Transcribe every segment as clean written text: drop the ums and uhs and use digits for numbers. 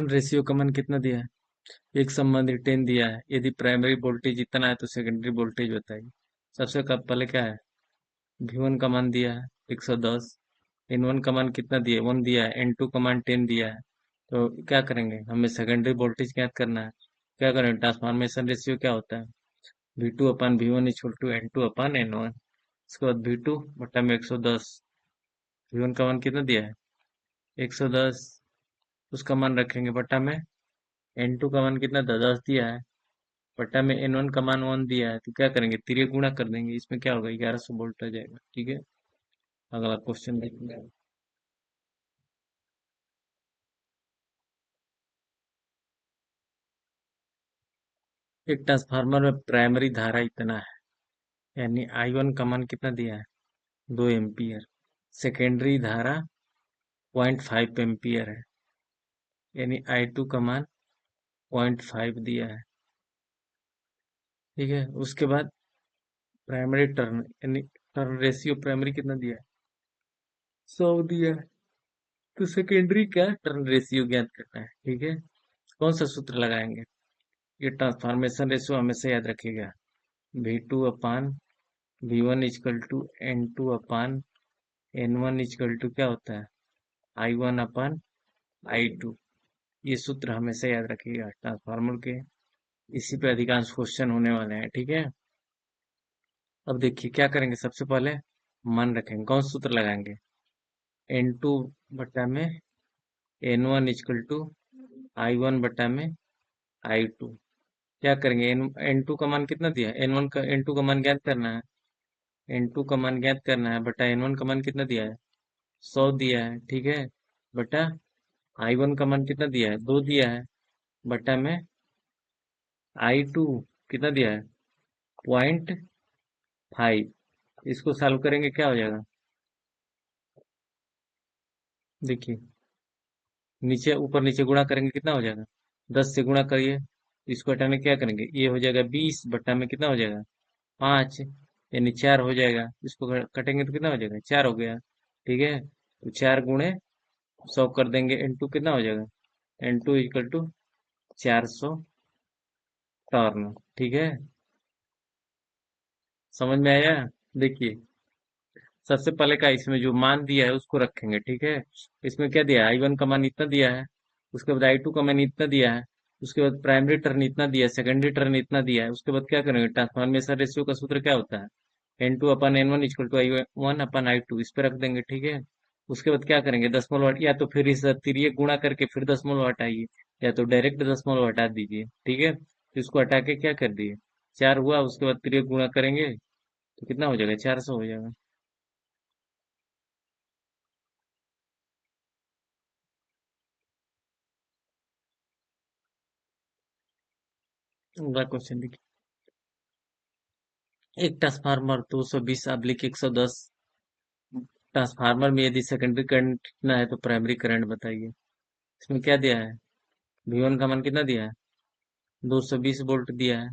Turn ratio का मान कितना दिया है? एक संबंधित 10 दिया है। यदि प्राइमरी वोल्टेज इतना है तो सेकेंडरी वोल्टेज बताइए। सबसे पहले क्या है? V1 का मान दिया है 110। N1 का मान कितना दिया है? 1 दिया है। N2 का मान 10 दिया है। तो क्या करेंगे? हमें सेकेंडरी वोल्टेज ज्ञात करना है। क्या करें? ट्रांसफॉर्मेशन रेशियो क्या होता है? V2 upon V1 equal to N2 upon N1। इसके बाद V2 बटा में 110। V1 का मान कितना दिया है? 110। उसका मान रखेंगे बटा में। N2 का मान कितना था? 10 दिया है। बटा में N1 का मान 1 दिया है। तो क्या करेंगे? तिर्यक गुणा कर देंगे। इसमें क्या होगा? 1100 वोल्ट आ जाएगा। ठीक है, अगला क्वेश्चन देखेंगे। एक ट्रांसफार्मर में प्राइमरी धारा इतना है, यानी I1 का मान कितना दिया है? 2 एम्पियर। सेकेंडरी धारा 0.5 एम्पियर है, यानी I2 का मान 0.5 दिया है। ठीक है, उसके बाद प्राइमरी टर्न यानी टर्न रेशियो प्राइमरी कितना दिया है? 100 दिया है। तो सेकेंडरी का टर्न रेशियो ज्ञात करना है। ठीक है, कौन सा सूत्र लगाएंगे? ये ट्रांसफॉर्मेशन रेशियो हमेशा याद रखिएगा। V2 upon V1 equal to N2 upon N1 equal to क्या होता है? I1 अपान I2। ये सूत्र हमेशा याद रखिएगा ट्रांसफार्मर के। इसी पे अधिकांश क्वेश्चन होने वाले हैं। ठीक है, अब देखिए क्या करेंगे। सबसे पहले मान रखेंगे, कौन सा सूत्र लगाएंगे? N2 बटा में N1 इक्वल टू I1 बटा में I2। क्या करेंगे? N2 का मान कितना दिया है? N2 का मान ज्ञात करना है। N2 का मान ज्ञात करना है बटा N1 का मान कितना दिया है? 100 दिया है। ठीक है, बटा I1 का मान कितना दिया है? 2 दिया है। बटा में I2 कितना दिया है? 0.5। इसको सॉल्व करेंगे, क्या हो जाएगा? देखिए, नीचे ऊपर नीचे गुणा करेंगे, कितना हो जाएगा? 10 से गुणा करिए। इसको हटाने क्या करेंगे? ये हो जाएगा 20 बटा में कितना हो जाएगा? 5, यानी 4 हो जाएगा। इसको कटेंगे तो कितना हो जाएगा? 4 हो गया। ठीक है, तो 4 गुणे 100 कर देंगे। N2 कितना हो जाएगा? N2 equal to 400 turn. ठीक है, समझ में आया? देखिए, सबसे पहले का इसमें जो मान दिया है उसको रखेंगे। ठीक है, इसमें क्या दिया है? I1 का मान इतना दिया है। उसके बाद I2 का मान इतना दिया है। उसके बाद प्राइमरी टर्न इतना दिया है, सेकेंडरी टर्न इतना दिया है। उसके बाद क्या करेंगे? ट्रांसफॉर्मेशन रेशियो का सूत्र क्या होता है? N2 upon N1 equal to I1 upon I2। इस पे रख देंगे। ठीक है, उसके बाद क्या करेंगे? दशमलव या तो फिर इस तिर्यक गुणा करके फिर दशमलव हटाइए, या तो डायरेक्ट दशमलव हटा दीजिए। ठीक है, तो इसको हटा के क्या कर दिए? 4 हुआ। उसके बाद तिर्यक गुणा करेंगे तो कितना हो जाएगा? 400 हो जाएगा। अगला क्वेश्चन देखिए। एक ट्रांसफार्मर 220/110। ट्रांसफार्मर में यदि सेकेंडरी करंट कितना है तो प्राइमरी करंट बताइए। इसमें क्या दिया है? V1 का मान कितना दिया है? 220 वोल्ट दिया है।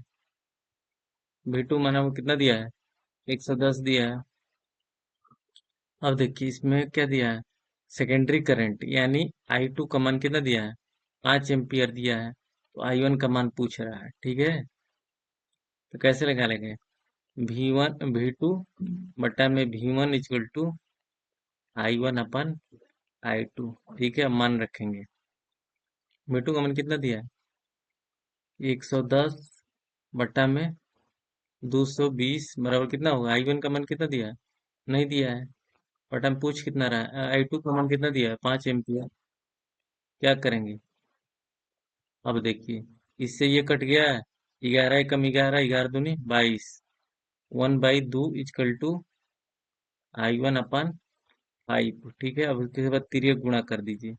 V2 माना वो कितना दिया है? 110 दिया है। अब देखिए इसमें क्या दिया है? सेकेंडरी करंट यानी I2 का मान कितना दिया है? 5 एम्पियर दिया है। तो I1 का मान पूछ रहा है। ठीक है, तो कैसे लगा लेंगे? V2 बटा में V1 equal to I1 upon I2। ठीक है, मान रखेंगे। V2 का मान कितना दिया है? 110 बटा में 220 बराबर कितना होगा? I1 का मान कितना दिया है? नहीं दिया है। बटा में पूछ कितना रहा है? I2 का मान कितना दिया है? 5 एम्पियर। क्या करेंगे? अब देखिए, इससे ये कट गया है। 11 कम 11, 11 दूनी 22। 1/2 इजकल टू I1 अपन 5। ठीक है, अब उसके बाद तिर्यक गुणा कर दीजिए।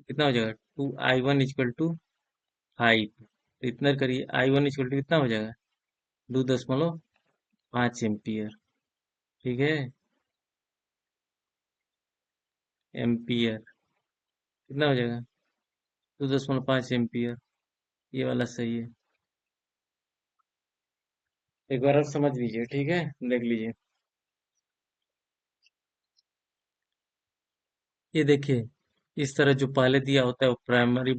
कितना हो जाएगा? 2I1 is equal to 5। तो इतना करिए, I1 इजकल टू कितना हो जाएगा? 2.5 एम्पियर। ठीक है, एम्पियर कितना हो जाएगा? 2.5 एम्पियर। ये वाला सही है। एक बार और समझ लीजिए। ठीक है, देख लीजिए। ये देखिए, इस तरह जो पहले दिया होता है वो प्राइमरी